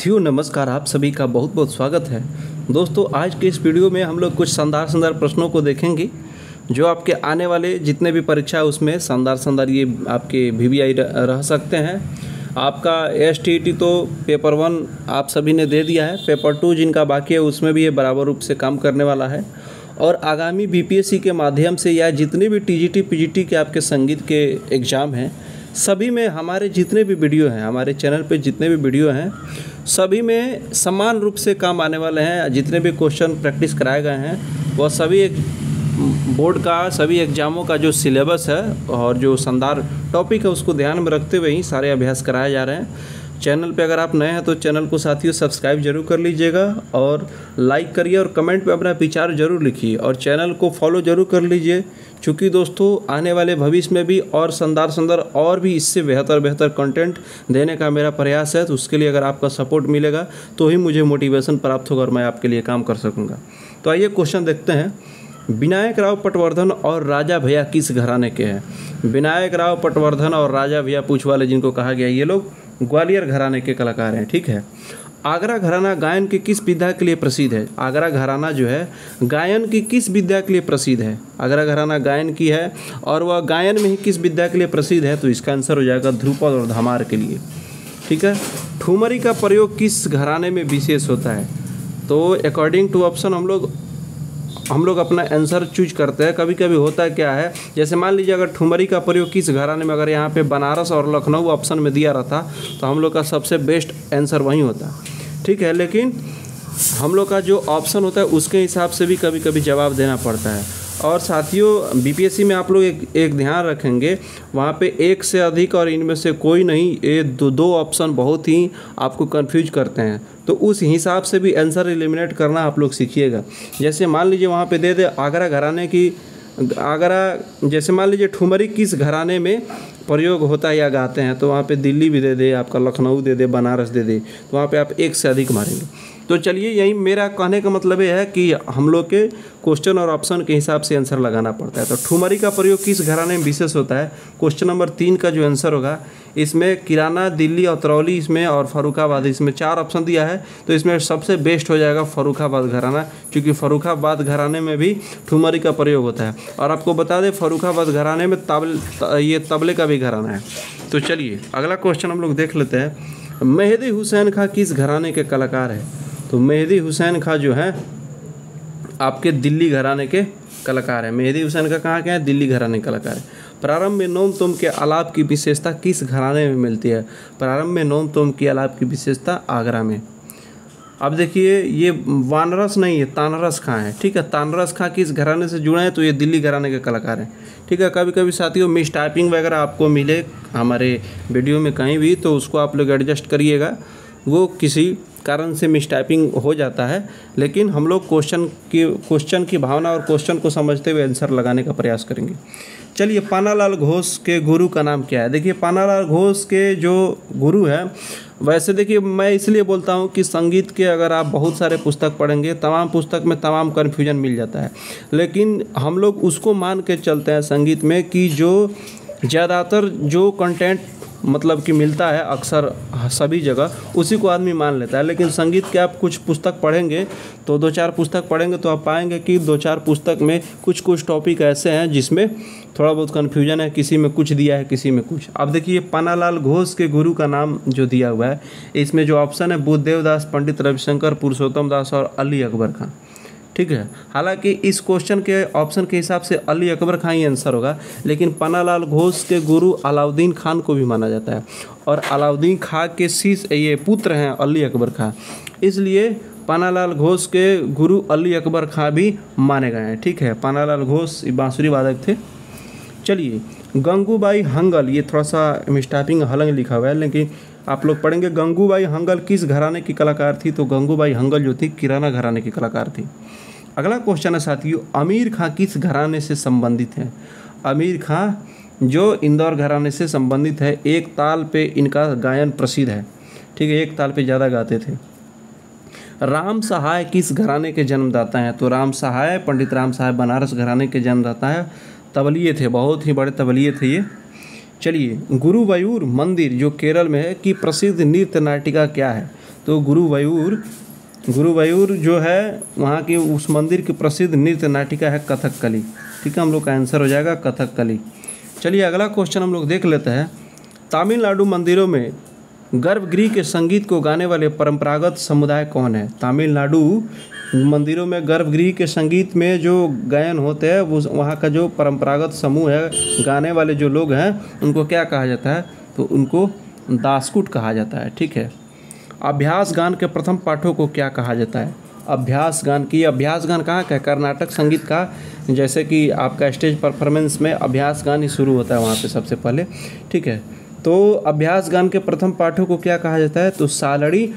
साथियों नमस्कार, आप सभी का बहुत बहुत स्वागत है। दोस्तों आज के इस वीडियो में हम लोग कुछ शानदार प्रश्नों को देखेंगे जो आपके आने वाले जितने भी परीक्षा है उसमें शानदार ये आपके VVI रह सकते हैं। आपका STET तो पेपर 1 आप सभी ने दे दिया है, पेपर 2 जिनका बाकी है उसमें भी ये बराबर रूप से काम करने वाला है। और आगामी BPSC के माध्यम से या जितने भी TGT PGT के आपके संगीत के एग्ज़ाम हैं सभी में हमारे जितने भी वीडियो हैं, हमारे चैनल पे जितने भी वीडियो हैं सभी में समान रूप से काम आने वाले हैं। जितने भी क्वेश्चन प्रैक्टिस कराए गए हैं वह सभी एक बोर्ड का सभी एग्ज़ामों का जो सिलेबस है और जो शानदार टॉपिक है उसको ध्यान में रखते हुए ही सारे अभ्यास कराए जा रहे हैं। चैनल पे अगर आप नए हैं तो चैनल को साथियों सब्सक्राइब जरूर कर लीजिएगा और लाइक करिए और कमेंट पे अपना विचार जरूर लिखिए और चैनल को फॉलो जरूर कर लीजिए, क्योंकि दोस्तों आने वाले भविष्य में भी और शानदार और भी इससे बेहतर कंटेंट देने का मेरा प्रयास है। तो उसके लिए अगर आपका सपोर्ट मिलेगा तो ही मुझे मोटिवेशन प्राप्त होगा और मैं आपके लिए काम कर सकूँगा। तो आइए क्वेश्चन देखते हैं। विनायक राव पटवर्धन और राजा भैया किस घराने के हैं? विनायक राव पटवर्धन और राजा भैया पूछ वाले जिनको कहा गया, ये लोग ग्वालियर घराने के कलाकार हैं। ठीक है। आगरा घराना गायन की किस विधा के लिए प्रसिद्ध है? आगरा घराना जो है गायन की किस विधा के लिए प्रसिद्ध है? आगरा घराना गायन की है और वह गायन में ही किस विधा के लिए प्रसिद्ध है? तो इसका आंसर हो जाएगा ध्रुपद और धमार के लिए। ठीक है। ठुमरी का प्रयोग किस घराने में विशेष होता है? तो अकॉर्डिंग टू ऑप्शन हम लोग अपना आंसर चूज करते हैं। कभी कभी होता है क्या है, जैसे मान लीजिए अगर ठुमरी का प्रयोग किस घराने में, अगर यहाँ पे बनारस और लखनऊ ऑप्शन में दिया रहता तो हम लोग का सबसे बेस्ट आंसर वही होता। ठीक है। लेकिन हम लोग का जो ऑप्शन होता है उसके हिसाब से भी कभी कभी जवाब देना पड़ता है। और साथियों BPSC में आप लोग एक ध्यान रखेंगे, वहाँ पे एक से अधिक और इनमें से कोई नहीं, ये दो ऑप्शन बहुत ही आपको कंफ्यूज करते हैं। तो उस हिसाब से भी आंसर एलिमिनेट करना आप लोग सीखिएगा। जैसे मान लीजिए वहाँ पे दे दे आगरा घराने की, जैसे मान लीजिए ठुमरी किस घराने में प्रयोग होता है या गाते हैं, तो वहाँ पे दिल्ली भी दे दे, आपका लखनऊ दे दे, बनारस दे दे, तो वहाँ पे आप एक से अधिक मारेंगे। तो चलिए यही मेरा कहने का मतलब ये है कि हम लोग के क्वेश्चन और ऑप्शन के हिसाब से आंसर लगाना पड़ता है। तो ठुमरी का प्रयोग किस घराने में विशेष होता है? क्वेश्चन नंबर 3 का जो आंसर होगा, इसमें किराना, दिल्ली, अतरौली इसमें और फर्रुखाबाद, इसमें 4 ऑप्शन दिया है। तो इसमें सबसे बेस्ट हो जाएगा फर्रुखाबाद घराना, क्योंकि फर्रुखाबाद घराने में भी ठुमरी का प्रयोग होता है। और आपको बता दें फर्रुखाबाद घराने में ये तबले का भी घराना है। तो चलिए अगला क्वेश्चन हम लोग देख लेते हैं। मेहदी हुसैन खां किस घराने के कलाकार है? तो मेहदी हुसैन खां जो है आपके दिल्ली घराने के कलाकार है। मेहदी हुसैन का कहाँ के हैं? दिल्ली घराने के कलाकार है। प्रारंभ में नोम तोम के आलाप की विशेषता किस घराने में मिलती है? प्रारंभ में नोम तोम की आलाप की विशेषता आगरा में। अब देखिए ये वानरस नहीं है, तानरस खां है। ठीक है। तानरस खां किस घराने से जुड़े हैं? तो ये दिल्ली घराने के कलाकार हैं। ठीक है। कभी कभी साथियों मिस टाइपिंग वगैरह आपको मिले हमारे वीडियो में कहीं भी, तो उसको आप लोग एडजस्ट करिएगा, वो किसी कारण से मिस टाइपिंग हो जाता है। लेकिन हम लोग क्वेश्चन की भावना और क्वेश्चन को समझते हुए आंसर लगाने का प्रयास करेंगे। चलिए पानालाल घोष के गुरु का नाम क्या है? देखिए पानालाल घोष के जो गुरु है, वैसे देखिए मैं इसलिए बोलता हूँ कि संगीत के अगर आप बहुत सारे पुस्तक पढ़ेंगे, तमाम पुस्तक में तमाम कन्फ्यूजन मिल जाता है, लेकिन हम लोग उसको मान के चलते हैं संगीत में कि जो ज़्यादातर जो कंटेंट मतलब कि मिलता है अक्सर सभी जगह, उसी को आदमी मान लेता है। लेकिन संगीत के आप कुछ पुस्तक पढ़ेंगे तो 2-4 पुस्तक पढ़ेंगे तो आप पाएंगे कि 2-4 पुस्तक में कुछ टॉपिक ऐसे हैं जिसमें थोड़ा बहुत कन्फ्यूजन है, किसी में कुछ दिया है किसी में कुछ। अब देखिए पानालाल घोष के गुरु का नाम जो दिया हुआ है, इसमें जो ऑप्शन है बुद्धदेव दास, पंडित रविशंकर, पुरुषोत्तम दास और अली अकबर खां। ठीक है। हालांकि इस क्वेश्चन के ऑप्शन के हिसाब से अली अकबर खां ही आंसर होगा, लेकिन पानालाल घोष के गुरु अलाउद्दीन खान को भी माना जाता है और अलाउद्दीन खां के ये पुत्र हैं अली अकबर खां, इसलिए पानालाल घोष के गुरु अली अकबर खां भी माने गए हैं। ठीक है। पानालाल घोष बांसुरी वादक थे। चलिए गंगूबाई हंगल, ये थोड़ा सा मिस्टाइपिंग हलंग लिखा हुआ है लेकिन आप लोग पढ़ेंगे। गंगूबाई हंगल किस घराने की कलाकार थी? तो गंगूबाई हंगल जो थी किराना घराने की कलाकार थी। अगला क्वेश्चन है साथियों, आमिर खां किस घराने से संबंधित है? आमिर खां जो इंदौर घराने से संबंधित है। एक ताल पे इनका गायन प्रसिद्ध है। ठीक है। एक ताल पे ज़्यादा गाते थे। राम सहाय किस घराने के जन्मदाता हैं? तो राम सहाय, पंडित राम सहाय बनारस घराने के जन्मदाता है। तबलिये थे, बहुत ही बड़े तबलिये थे ये। चलिए गुरुवायूर मंदिर जो केरल में है की प्रसिद्ध नृत्य नाटिका क्या है? तो गुरुवायूर जो है वहाँ की उस मंदिर की प्रसिद्ध नृत्य नाटिका है कथकली। ठीक है, हम लोग का आंसर हो जाएगा कथकली। चलिए अगला क्वेश्चन हम लोग देख लेते हैं। तमिलनाडु मंदिरों में गर्भगृह के संगीत को गाने वाले परंपरागत समुदाय कौन है? तमिलनाडु मंदिरों में गर्भगृह के संगीत में जो गायन होते हैं वो वहाँ का जो परंपरागत समूह है, गाने वाले जो लोग हैं उनको क्या कहा जाता है? तो उनको दासकुट कहा जाता है। ठीक है। अभ्यास गान के प्रथम पाठों को क्या कहा जाता है? अभ्यास गान कहाँ का है? कर्नाटक संगीत का। जैसे कि आपका स्टेज परफॉर्मेंस में अभ्यास गान ही शुरू होता है वहाँ पे सबसे पहले। ठीक है, तो अभ्यास गान के प्रथम पाठों को क्या कहा जाता है? तो सालड़ी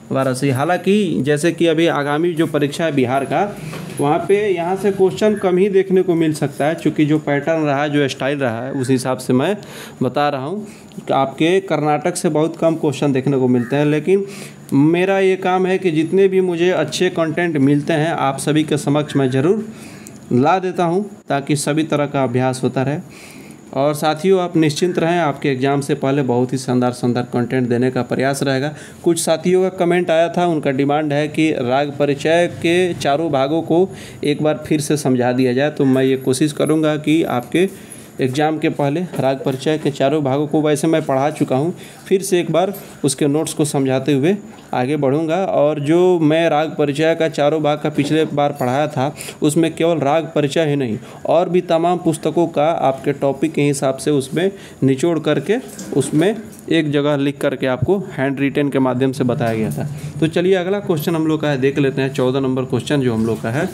वारासई। हालांकि जैसे कि अभी आगामी जो परीक्षा है बिहार का, वहाँ पे यहाँ से क्वेश्चन कम ही देखने को मिल सकता है, क्योंकि जो पैटर्न रहा है, जो स्टाइल रहा है, उस हिसाब से मैं बता रहा हूँ कि आपके कर्नाटक से बहुत कम क्वेश्चन देखने को मिलते हैं। लेकिन मेरा ये काम है कि जितने भी मुझे अच्छे कंटेंट मिलते हैं आप सभी के समक्ष मैं ज़रूर ला देता हूँ, ताकि सभी तरह का अभ्यास होता रहे। और साथियों आप निश्चिंत रहें, आपके एग्ज़ाम से पहले बहुत ही शानदार कंटेंट देने का प्रयास रहेगा। कुछ साथियों का कमेंट आया था, उनका डिमांड है कि राग परिचय के चारों भागों को एक बार फिर से समझा दिया जाए, तो मैं ये कोशिश करूँगा कि आपके एग्ज़ाम के पहले राग परिचय के चारों भागों को, वैसे मैं पढ़ा चुका हूँ, फिर से एक बार उसके नोट्स को समझाते हुए आगे बढ़ूँगा। और जो मैं राग परिचय का चारों भाग का पिछले बार पढ़ाया था, उसमें केवल राग परिचय ही नहीं और भी तमाम पुस्तकों का आपके टॉपिक के हिसाब से उसमें निचोड़ करके उसमें एक जगह लिख करके आपको हैंड रिटन के माध्यम से बताया गया था। तो चलिए अगला क्वेश्चन हम लोग का है, देख लेते हैं। 14 नंबर क्वेश्चन जो हम लोग का है,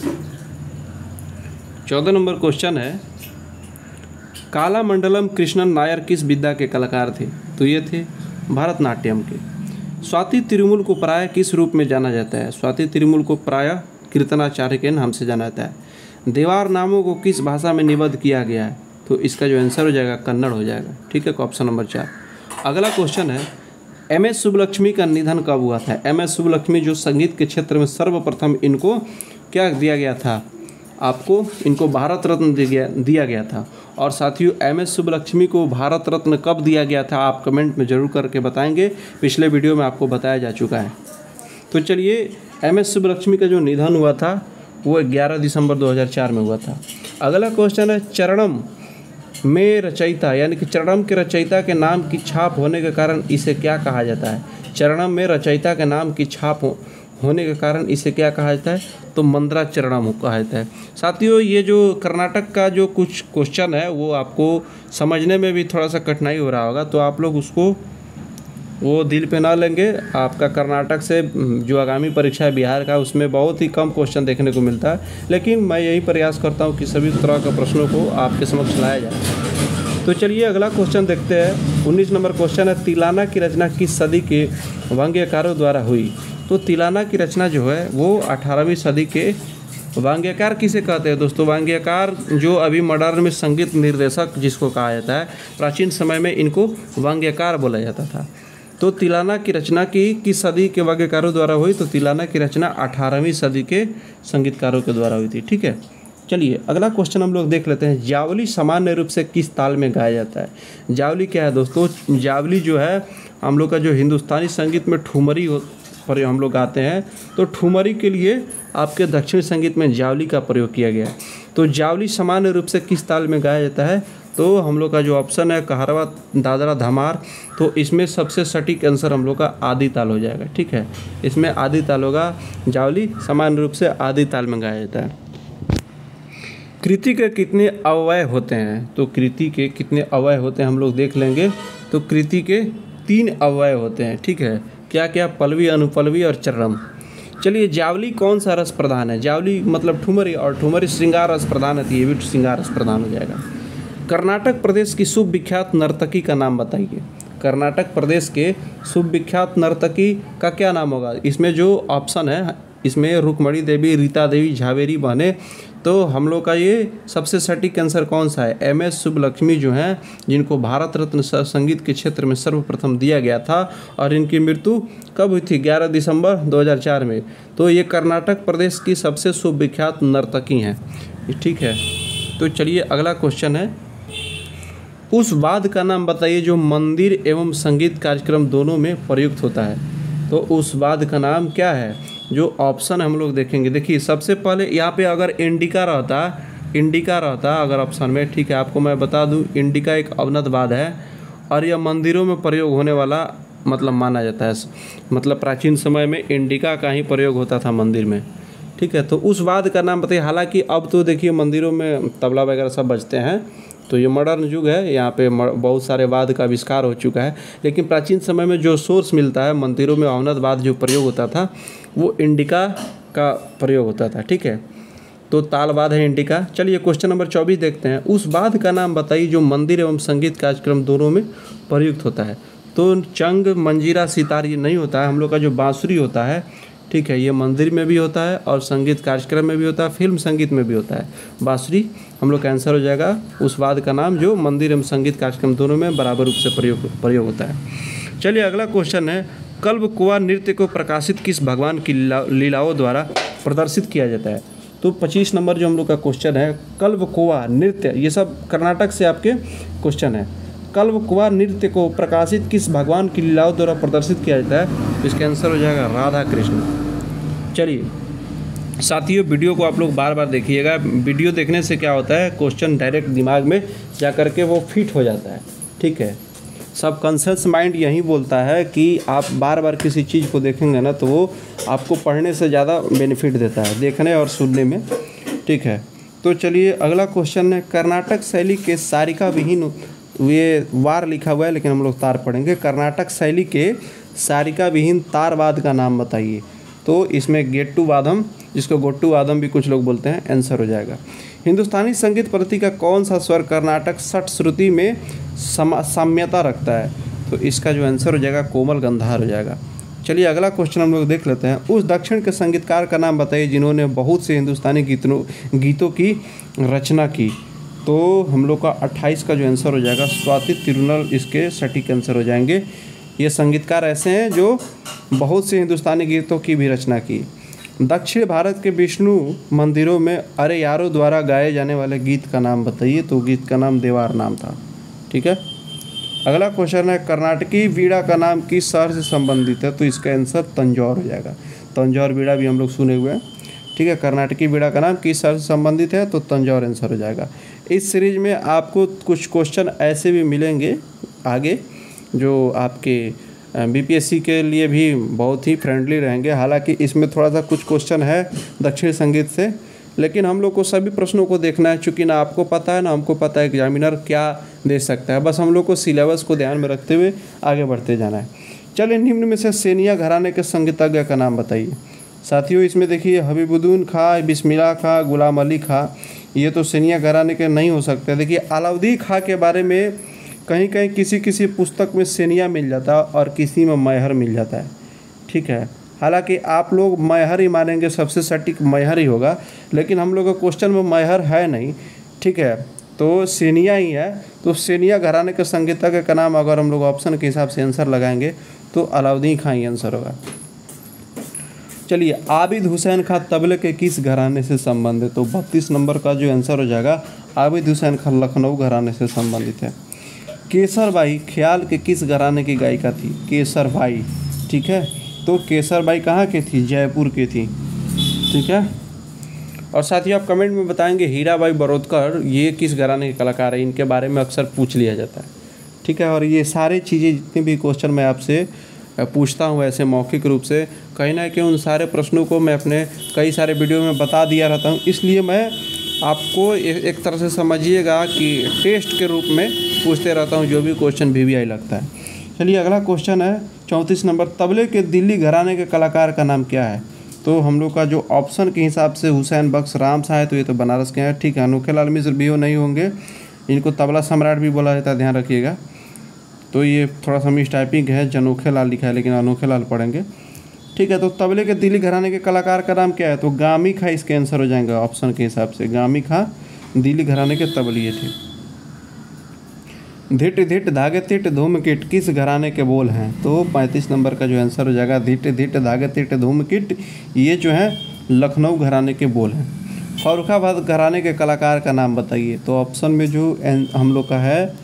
14 नंबर क्वेश्चन है, कालामंडलम कृष्णन नायर किस विद्या के कलाकार थे? तो ये थे भरतनाट्यम के। स्वाति तिरुमुल को प्रायः किस रूप में जाना जाता है? स्वाति तिरुमुल को प्रायः कीर्तनाचार्य के नाम से जाना जाता है। देवार नामों को किस भाषा में निबद्ध किया गया है? तो इसका जो आंसर हो जाएगा कन्नड़ हो जाएगा। ठीक है, ऑप्शन नंबर 4। अगला क्वेश्चन है, एम.एस. सुब्बलक्ष्मी का निधन कब हुआ था? एम.एस. सुब्बलक्ष्मी जो संगीत के क्षेत्र में सर्वप्रथम इनको क्या दिया गया था? आपको इनको भारत रत्न दिया गया था। और साथियों एम.एस. सुब्बलक्ष्मी को भारत रत्न कब दिया गया था? आप कमेंट में ज़रूर करके बताएंगे, पिछले वीडियो में आपको बताया जा चुका है। तो चलिए एम.एस. सुब्बलक्ष्मी का जो निधन हुआ था वो 11 दिसंबर 2004 में हुआ था। अगला क्वेश्चन है, चरणम में रचयिता यानी कि चरणम के रचयिता के नाम की छाप होने के कारण इसे क्या कहा जाता है? चरणम में रचयिता के नाम की छाप होने के कारण इसे क्या कहा जाता है? तो मंद्रा चरणम कहा जाता है। साथियों ये जो कर्नाटक का जो कुछ क्वेश्चन है वो आपको समझने में भी थोड़ा सा कठिनाई हो रहा होगा, तो आप लोग उसको वो दिल पे ना लेंगे। आपका कर्नाटक से जो आगामी परीक्षा है बिहार का, उसमें बहुत ही कम क्वेश्चन देखने को मिलता है, लेकिन मैं यही प्रयास करता हूँ कि सभी तरह के प्रश्नों को आपके समक्ष लाया जाए। तो चलिए अगला क्वेश्चन देखते हैं। 19 नंबर क्वेश्चन है, तिलाना की रचना किस सदी के वाग्यकारों द्वारा हुई? तो तिलाना की रचना जो है वो 18वीं सदी के वाग्यकार किसे कहते हैं दोस्तों? वाग्यकार जो अभी मॉडर्न में संगीत निर्देशक जिसको कहा जाता है, प्राचीन समय में इनको वाग्यकार बोला जाता था। तो तिलाना की रचना किस सदी के वाग्यकारों द्वारा हुई? तो तिलाना की रचना 18वीं सदी के संगीतकारों के द्वारा हुई थी। ठीक है, चलिए अगला क्वेश्चन हम लोग देख लेते हैं। जावली सामान्य रूप से किस ताल में गाया जाता है? जावली क्या है दोस्तों? जावली जो है हम लोग का जो हिंदुस्तानी संगीत में ठुमरी पर हम लोग गाते हैं, तो ठुमरी के लिए आपके दक्षिणी संगीत में जावली का प्रयोग किया गया है। तो जावली सामान्य रूप से किस ताल में गाया जाता है? तो हम लोग का जो ऑप्शन है कहारवा दादरा धमार, तो इसमें सबसे सटीक आंसर हम लोग का आदि ताल हो जाएगा। ठीक है, इसमें आदि ताल होगा। जावली सामान्य रूप से आदि ताल में गाया जाता है। कृति के कितने अवयव होते हैं? तो कृति के कितने अवयव होते हैं हम लोग देख लेंगे। तो कृति के 3 अवयव होते हैं। ठीक है, क्या क्या? पल्लवी, अनुपल्लवी और चरणम। चलिए जावली कौन सा रस प्रधान है? जावली मतलब ठुमरी, और ठुमरी श्रृंगार रस प्रधान है, तो ये भी श्रृंगार रस प्रधान हो जाएगा। कर्नाटक प्रदेश की सुविख्यात नर्तकी का नाम बताइए। कर्नाटक प्रदेश के सुविख्यात नर्तकी का क्या नाम होगा? इसमें जो ऑप्शन है, इसमें रुक्मणी देवी, रीता देवी, झावेरी बहने, तो हम लोग का ये सबसे सटीक आंसर कौन सा है? एम.एस. सुब्बलक्ष्मी जो हैं, जिनको भारत रत्न संगीत के क्षेत्र में सर्वप्रथम दिया गया था, और इनकी मृत्यु कब हुई थी? 11 दिसंबर 2004 में। तो ये कर्नाटक प्रदेश की सबसे सुविख्यात नर्तकी हैं। ठीक है, तो चलिए अगला क्वेश्चन है, उस वाद्य का नाम बताइए जो मंदिर एवं संगीत कार्यक्रम दोनों में प्रयुक्त होता है। तो उस वाद्य का नाम क्या है? जो ऑप्शन हम लोग देखेंगे, देखिए सबसे पहले यहाँ पे अगर इंडिका रहता अगर ऑप्शन में, ठीक है, आपको मैं बता दूँ इंडिका एक अवनत वाद्य है और यह मंदिरों में प्रयोग होने वाला मतलब माना जाता है। मतलब प्राचीन समय में इंडिका का ही प्रयोग होता था मंदिर में, ठीक है। तो उस वाद्य का नाम बताइए। हालांकि अब तो देखिए मंदिरों में तबला वगैरह सब बजते हैं, तो ये मॉडर्न युग है, यहाँ पे बहुत सारे वाद्य का आविष्कार हो चुका है। लेकिन प्राचीन समय में जो सोर्स मिलता है, मंदिरों में अवनत वाद्य जो प्रयोग होता था वो इंडिका का प्रयोग होता था, ठीक है। तो ताल वाद्य है इंडिका। चलिए क्वेश्चन नंबर 24 देखते हैं। उस वाद्य का नाम बताइए जो मंदिर एवं संगीत कार्यक्रम दोनों में प्रयुक्त होता है। तो चंग, मंजीरा, सितार ये नहीं होता है। हम लोग का जो बांसुरी होता है, ठीक है, ये मंदिर में भी होता है और संगीत कार्यक्रम में भी होता है, फिल्म संगीत में भी होता है। बांसुरी हम लोग का आंसर हो जाएगा उस वाद्य का नाम जो मंदिर एवं संगीत कार्यक्रम दोनों में बराबर रूप से प्रयोग होता है। चलिए अगला क्वेश्चन है, कल्प नृत्य को प्रकाशित किस भगवान की लीलाओं द्वारा प्रदर्शित किया जाता है। तो 25 नंबर जो हम लोग का क्वेश्चन है, कल्प नृत्य, ये सब कर्नाटक से आपके क्वेश्चन है। कल्प नृत्य को प्रकाशित किस भगवान की लीलाओं द्वारा प्रदर्शित किया जाता है? इसका आंसर हो जाएगा राधा कृष्ण। चलिए साथियों, वीडियो को आप लोग बार बार देखिएगा। वीडियो देखने से क्या होता है, क्वेश्चन डायरेक्ट दिमाग में जा कर के वो फिट हो जाता है, ठीक है। सबकॉन्शियस माइंड यही बोलता है कि आप बार बार किसी चीज़ को देखेंगे ना तो वो आपको पढ़ने से ज़्यादा बेनिफिट देता है, देखने और सुनने में, ठीक है। तो चलिए अगला क्वेश्चन है, कर्नाटक शैली के सारिका विहीन, ये वार लिखा हुआ है लेकिन हम लोग तार पढ़ेंगे। कर्नाटक शैली के सारिका विहीन तार वाद्य का नाम बताइए। तो इसमें गेट्टू वादम, जिसको गोट्टू वादम भी कुछ लोग बोलते हैं, आंसर हो जाएगा। हिंदुस्तानी संगीत प्रति का कौन सा स्वर कर्नाटक षट श्रुति में साम्यता रखता है? तो इसका जो आंसर हो जाएगा कोमल गंधार हो जाएगा। चलिए अगला क्वेश्चन हम लोग देख लेते हैं। उस दक्षिण के संगीतकार का नाम बताइए जिन्होंने बहुत से हिंदुस्तानी गीतों की रचना की। तो हम लोग का 28 का जो आंसर हो जाएगा स्वाति तिरुनल, इसके सटीक आंसर हो जाएंगे। ये संगीतकार ऐसे हैं जो बहुत से हिंदुस्तानी गीतों की भी रचना की। दक्षिण भारत के विष्णु मंदिरों में अरे यारो द्वारा गाए जाने वाले गीत का नाम बताइए। तो गीत का नाम देवार नाम था, ठीक है। अगला क्वेश्चन है, कर्नाटकी वीणा का नाम किस शहर से संबंधित है? तो इसका आंसर तंजौर हो जाएगा। तंजौर वीणा भी हम लोग सुने हुए हैं, ठीक है। कर्नाटकी वीणा का नाम किस शहर से संबंधित है? तो तंजौर आंसर हो जाएगा। इस सीरीज में आपको कुछ क्वेश्चन ऐसे भी मिलेंगे आगे जो आपके बीपीएससी के लिए भी बहुत ही फ्रेंडली रहेंगे। हालांकि इसमें थोड़ा सा कुछ क्वेश्चन है दक्षिण संगीत से, लेकिन हम लोग को सभी प्रश्नों को देखना है, चूँकि ना आपको पता है ना हमको पता है एग्जामिनर क्या दे सकता है। बस हम लोग को सिलेबस को ध्यान में रखते हुए आगे बढ़ते जाना है। चलिए निम्न में से सेनिया घराने के संगीतज्ञ का नाम बताइए। साथियों इसमें देखिए हबीबुद्दीन खां, बिस्मिल्लाह खां, गुलाम अली खां, ये तो सेनिया घराने के नहीं हो सकते। देखिए अलाउद्दीन खां के बारे में कहीं कहीं किसी पुस्तक में सेनिया मिल जाता है और किसी में मैहर मिल जाता है, ठीक है। हालांकि आप लोग मैहर ही मानेंगे, सबसे सटीक मैहर ही होगा, लेकिन हम लोग का क्वेश्चन में मैहर है नहीं, ठीक है। तो सेनिया ही है। तो सेनिया घराने के संगीतज्ञ का नाम अगर हम लोग ऑप्शन के हिसाब से आंसर लगाएंगे तो अलाउद्दीन खां ही आंसर होगा। चलिए आबिद हुसैन खां तबले के किस घराने से संबंधित? तो 32 नंबर का जो आंसर हो जाएगा आबिद हुसैन खां लखनऊ घराने से संबंधित है। केसरबाई ख्याल के किस घराने की गायिका थी? केसरबाई, ठीक है। तो केसरबाई कहाँ की थी? जयपुर की थी, ठीक है। और साथ ही आप कमेंट में बताएंगे हीराबाई बरोदकर ये किस घराने के कलाकार है, इनके बारे में अक्सर पूछ लिया जाता है, ठीक है। और ये सारी चीज़ें जितने भी क्वेश्चन मैं आपसे पूछता हूँ ऐसे मौखिक रूप से, कहीं ना कहीं उन सारे प्रश्नों को मैं अपने कई सारे वीडियो में बता दिया रहता हूँ। इसलिए मैं आपको एक तरह से समझिएगा कि टेस्ट के रूप में पूछते रहता हूँ जो भी क्वेश्चन VVI लगता है। चलिए अगला क्वेश्चन है 34 नंबर, तबले के दिल्ली घराने के कलाकार का नाम क्या है? तो हम लोग का जो ऑप्शन के हिसाब से हुसैन बख्श राम शाह है, तो ये तो बनारस के हैं, ठीक है। अनोखे लाल मिश्र भी नहीं होंगे, इनको तबला सम्राट भी बोला जाता है, ध्यान रखिएगा। तो ये थोड़ा सा मिस टाइपिंग है, जनोखे लाल लिखा है लेकिन अनोखे लाल पढ़ेंगे, ठीक है। तो तबले के दिल्ली घराने के कलाकार का नाम क्या है? तो गामी खां इसके आंसर हो जाएंगे ऑप्शन के हिसाब से। गामी खां दिल्ली घराने के तबलिए थे। धिट धिट धागे तिट धूम किट किस घराने के बोल हैं? तो 35 नंबर का जो आंसर हो जाएगा धिट धिट धागे तिट धूम किट, ये जो है लखनऊ घराने के बोल हैं। फर्रुखाबाद घराने के कलाकार का नाम बताइए। तो ऑप्शन में जो हम लोग का है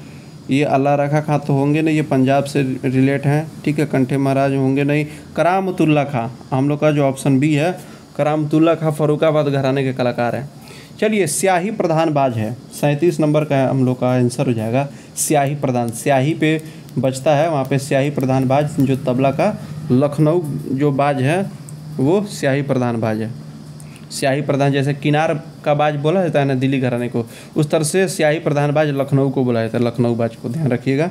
ये अल्लाह रखा खां तो होंगे नहीं, ये पंजाब से रिलेट हैं, ठीक है। कंठे महाराज होंगे नहीं। करामतुल्ला खां, हम लोग का जो ऑप्शन बी है करामतुल्ला खां फर्रुखाबाद घराने के कलाकार हैं। चलिए, स्याही प्रधान बाज है, 37 नंबर का हम लोग का आंसर हो जाएगा स्याही प्रधान। स्याही पे बजता है, वहाँ पे स्याही प्रधान बाज जो तबला का लखनऊ जो बाज है वो स्याही प्रधान बाज है। स्याही प्रधान जैसे किनार का बाज बोला जाता है ना दिल्ली घराने को, उस तरह से स्याही प्रधान बाज लखनऊ को बोला जाता है, लखनऊ बाज को ध्यान रखिएगा।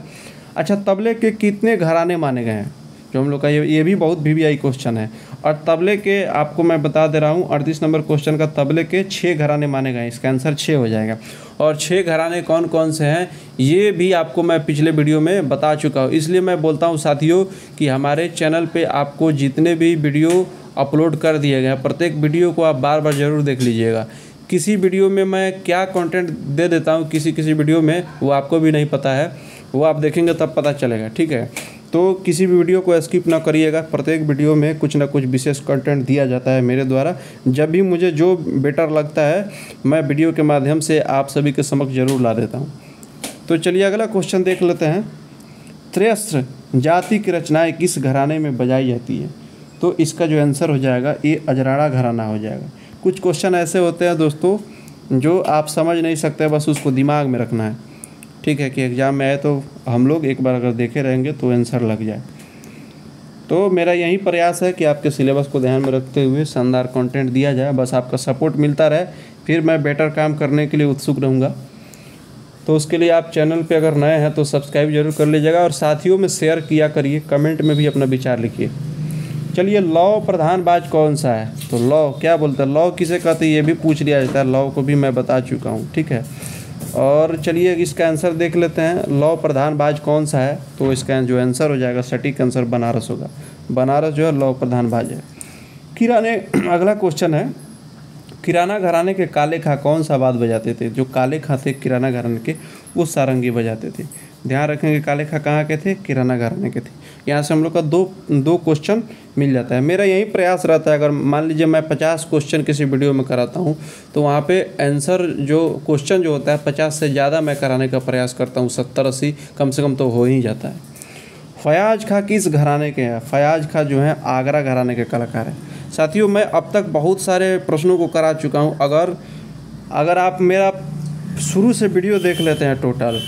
अच्छा, तबले के कितने घराने माने गए हैं, जो हम लोग का ये भी बहुत VVI क्वेश्चन है। और तबले के आपको मैं बता दे रहा हूँ 38 नंबर क्वेश्चन का, तबले के 6 घराने माने गए हैं, इसका आंसर 6 हो जाएगा। और 6 घराने कौन कौन से हैं ये भी आपको मैं पिछले वीडियो में बता चुका हूँ। इसलिए मैं बोलता हूँ साथियों कि हमारे चैनल पे आपको जितने भी वीडियो अपलोड कर दिए गए हैं, प्रत्येक वीडियो को आप बार बार ज़रूर देख लीजिएगा। किसी वीडियो में मैं क्या कंटेंट दे देता हूँ किसी वीडियो में वो आपको भी नहीं पता है, वो आप देखेंगे तब पता चलेगा, ठीक है। तो किसी भी वीडियो को स्किप ना करिएगा, प्रत्येक वीडियो में कुछ ना कुछ विशेष कंटेंट दिया जाता है मेरे द्वारा। जब भी मुझे जो बेटर लगता है मैं वीडियो के माध्यम से आप सभी के समक्ष जरूर ला देता हूँ। तो चलिए अगला क्वेश्चन देख लेते हैं। त्रयस्त्र जाति की रचनाएं किस घराने में बजाई जाती है? तो इसका जो आंसर हो जाएगा ये अजराड़ा घराना हो जाएगा। कुछ क्वेश्चन ऐसे होते हैं दोस्तों जो आप समझ नहीं सकते, बस उसको दिमाग में रखना है, ठीक है, कि एग्ज़ाम में आए तो हम लोग एक बार अगर देखे रहेंगे तो आंसर लग जाए। तो मेरा यही प्रयास है कि आपके सिलेबस को ध्यान में रखते हुए शानदार कंटेंट दिया जाए, बस आपका सपोर्ट मिलता रहे, फिर मैं बेटर काम करने के लिए उत्सुक रहूँगा। तो उसके लिए आप चैनल पे अगर नए हैं तो सब्सक्राइब जरूर कर लीजिएगा और साथियों में शेयर किया करिए, कमेंट में भी अपना विचार लिखिए। चलिए, लौ प्रधान बाज कौन सा है? तो लौ क्या बोलते हैं, लौ किसे कहते हैं ये भी पूछ लिया जाता है, लौ को भी मैं बता चुका हूँ, ठीक है। और चलिए इसका आंसर देख लेते हैं, लौ प्रधान बाज कौन सा है? तो इसका जो आंसर हो जाएगा सटीक आंसर बनारस होगा। बनारस जो है लौ प्रधान बाज है। किराने अगला क्वेश्चन है, किराना घराने के काले खां कौन सा बाज बजाते थे? जो काले खां थे किराना घराने के वो सारंगी बजाते थे। ध्यान रखेंगे काले खां कहाँ के थे? किराना घराने के थे। यहाँ से हम लोग का दो क्वेश्चन मिल जाता है। मेरा यही प्रयास रहता है, अगर मान लीजिए मैं 50 क्वेश्चन किसी वीडियो में कराता हूँ तो वहाँ पे आंसर जो क्वेश्चन जो होता है 50 से ज़्यादा मैं कराने का प्रयास करता हूँ, 70-80 कम से कम तो हो ही जाता है। फयाज खां किस घराने के हैं? फयाज खां जो है आगरा घराने के कलाकार हैं। साथियों, मैं अब तक बहुत सारे प्रश्नों को करा चुका हूँ। अगर आप मेरा शुरू से वीडियो देख लेते हैं टोटल,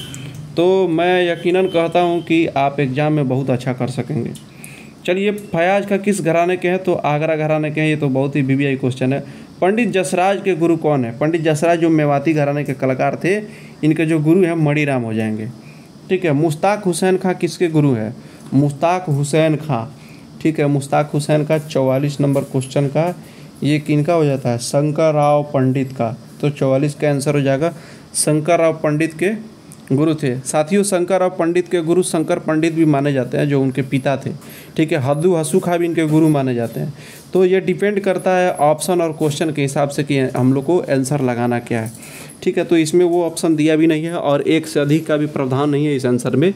तो मैं यकीनन कहता हूँ कि आप एग्ज़ाम में बहुत अच्छा कर सकेंगे। चलिए, फयाज खां किस घराने के हैं? तो आगरा घराने के हैं। ये तो बहुत ही VVI क्वेश्चन है। पंडित जसराज के गुरु कौन है? पंडित जसराज जो मेवाती घराने के कलाकार थे, इनके जो गुरु हैं मणिराम हो जाएंगे, ठीक है। मुश्ताक हुसैन खां किसके गुरु है? मुश्ताक हुसैन खां, ठीक है। मुश्ताक हुसैन का 44 नंबर क्वेश्चन का ये किनका हो जाता है? शंकर राव पंडित का। तो 44 का आंसर हो जाएगा शंकर राव पंडित के गुरु थे। साथियों, शंकर राव पंडित के गुरु शंकर पंडित भी माने जाते हैं जो उनके पिता थे, ठीक है। हद्दू हसू खां भी इनके गुरु माने जाते हैं। तो ये डिपेंड करता है ऑप्शन और क्वेश्चन के हिसाब से कि हम लोग को आंसर लगाना क्या है, ठीक है। तो इसमें वो ऑप्शन दिया भी नहीं है और एक से अधिक का भी प्रावधान नहीं है इस आंसर में,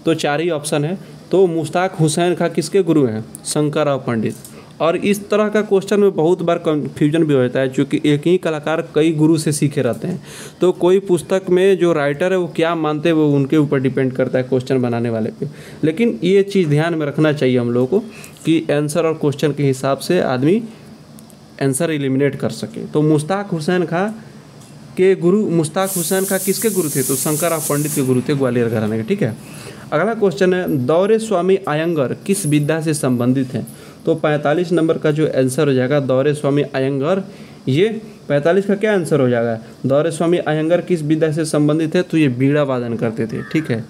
तो 4 ही ऑप्शन है। तो मुश्ताक हुसैन खां किसके गुरु हैं? शंकर राव पंडित। और इस तरह का क्वेश्चन में बहुत बार कन्फ्यूजन भी हो जाता है, क्योंकि एक ही कलाकार कई गुरु से सीखे रहते हैं। तो कोई पुस्तक में जो राइटर है वो क्या मानते हैं वो उनके ऊपर डिपेंड करता है क्वेश्चन बनाने वाले पे। लेकिन ये चीज़ ध्यान में रखना चाहिए हम लोगों को कि आंसर और क्वेश्चन के हिसाब से आदमी आंसर एलिमिनेट कर सके। तो मुश्ताक हुसैन खां के गुरु, मुश्ताक हुसैन खां किसके गुरु थे? तो शंकर राव पंडित के गुरु थे, ग्वालियर घराने के, ठीक है। अगला क्वेश्चन है, दौरे स्वामी अयंगर किस विद्या से संबंधित हैं? तो 45 नंबर का जो आंसर हो जाएगा दौरे स्वामी अयंगर, ये 45 का क्या आंसर हो जाएगा? दौरे स्वामी अयंगर किस विद्या से संबंधित है? तो ये बीड़ा वादन करते थे, ठीक है।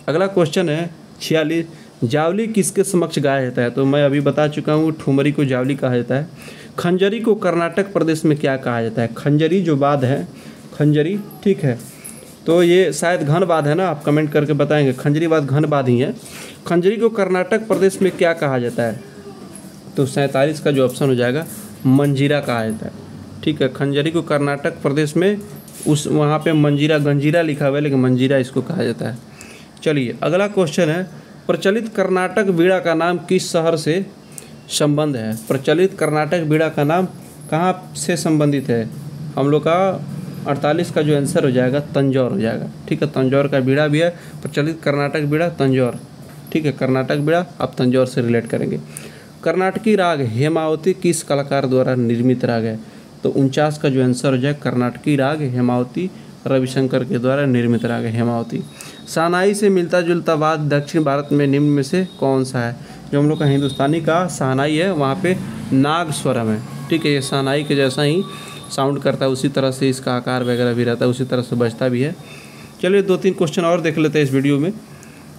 अगला क्वेश्चन है 46, जावली किसके समक्ष गाया जाता है? तो मैं अभी बता चुका हूँ ठुमरी को जावली कहा जाता है। खंजरी को कर्नाटक प्रदेश में क्या कहा जाता है? खंजरी जो वाद है, खंजरी, ठीक है। तो ये शायद घन वाद है ना, आप कमेंट करके बताएंगे। खंजरी वाद घन वाद ही है। खंजरी को कर्नाटक प्रदेश में क्या कहा जाता है? तो 47 का जो ऑप्शन हो जाएगा मंजीरा कहा जाता है, ठीक है। खंजरी को कर्नाटक प्रदेश में उस वहाँ पे मंजीरा, गंजीरा लिखा हुआ है लेकिन मंजीरा इसको कहा जाता है। चलिए अगला क्वेश्चन है, प्रचलित कर्नाटक बीड़ा का नाम किस शहर से संबंध है? प्रचलित कर्नाटक बीड़ा का नाम कहाँ से संबंधित है? हम लोग का 48 का जो आंसर हो जाएगा तंजौर हो जाएगा। ठीक है, तंजौर का बीड़ा भी है, प्रचलित कर्नाटक बीड़ा तंजौर। ठीक है, कर्नाटक बीड़ा आप तंजौर से रिलेट करेंगे। कर्नाटकी राग हेमावती किस कलाकार द्वारा निर्मित राग है? तो 49 का जो आंसर हो जाए कर्नाटकी राग हेमावती रविशंकर के द्वारा निर्मित राग है हेमावती। शहनाई से मिलता जुलता वाद्य दक्षिण भारत में निम्न में से कौन सा है? जो हम लोग का हिंदुस्तानी का शहनाई है वहाँ पे नाग स्वरम है। ठीक है, ये शहनाई के जैसा ही साउंड करता है, उसी तरह से इसका आकार वगैरह भी रहता है, उसी तरह से बजता भी है। चलिए 2-3 क्वेश्चन और देख लेते हैं इस वीडियो में।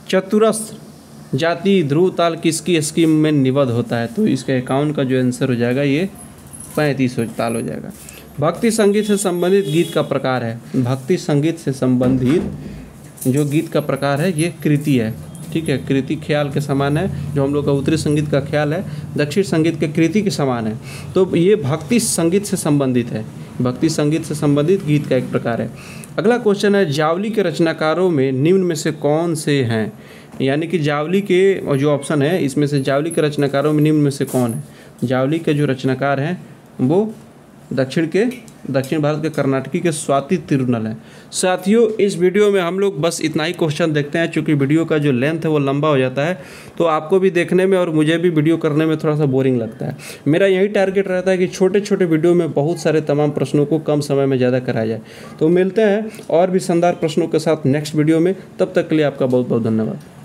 चतुरस्र जाति ध्रुव ताल किसकी स्कीम में निबद्ध होता है? तो इसका 51 का जो आंसर हो जाएगा ये 35 ताल हो जाएगा। भक्ति संगीत से संबंधित गीत का प्रकार है। भक्ति संगीत से संबंधित जो गीत का प्रकार है ये कृति है। ठीक है, कृति ख्याल के समान है। जो हम लोग का उत्तरी संगीत का ख्याल है दक्षिण संगीत के कृति के समान है, तो ये भक्ति संगीत से संबंधित है। भक्ति संगीत से संबंधित गीत का एक प्रकार है। अगला क्वेश्चन है जावली के रचनाकारों में निम्न में से कौन से हैं? यानी कि जावली के जो ऑप्शन है इसमें से जावली के रचनाकारों में निम्न में से कौन है? जावली के जो रचनाकार हैं वो दक्षिण भारत के कर्नाटकी के स्वाति तिरुनल है। साथियों इस वीडियो में हम लोग बस इतना ही क्वेश्चन देखते हैं, क्योंकि वीडियो का जो लेंथ है वो लंबा हो जाता है, तो आपको भी देखने में और मुझे भी वीडियो करने में थोड़ा सा बोरिंग लगता है। मेरा यही टारगेट रहता है कि छोटे छोटे वीडियो में बहुत सारे तमाम प्रश्नों को कम समय में ज़्यादा कराया जाए। तो मिलते हैं और भी शानदार प्रश्नों के साथ नेक्स्ट वीडियो में, तब तक के लिए आपका बहुत बहुत धन्यवाद।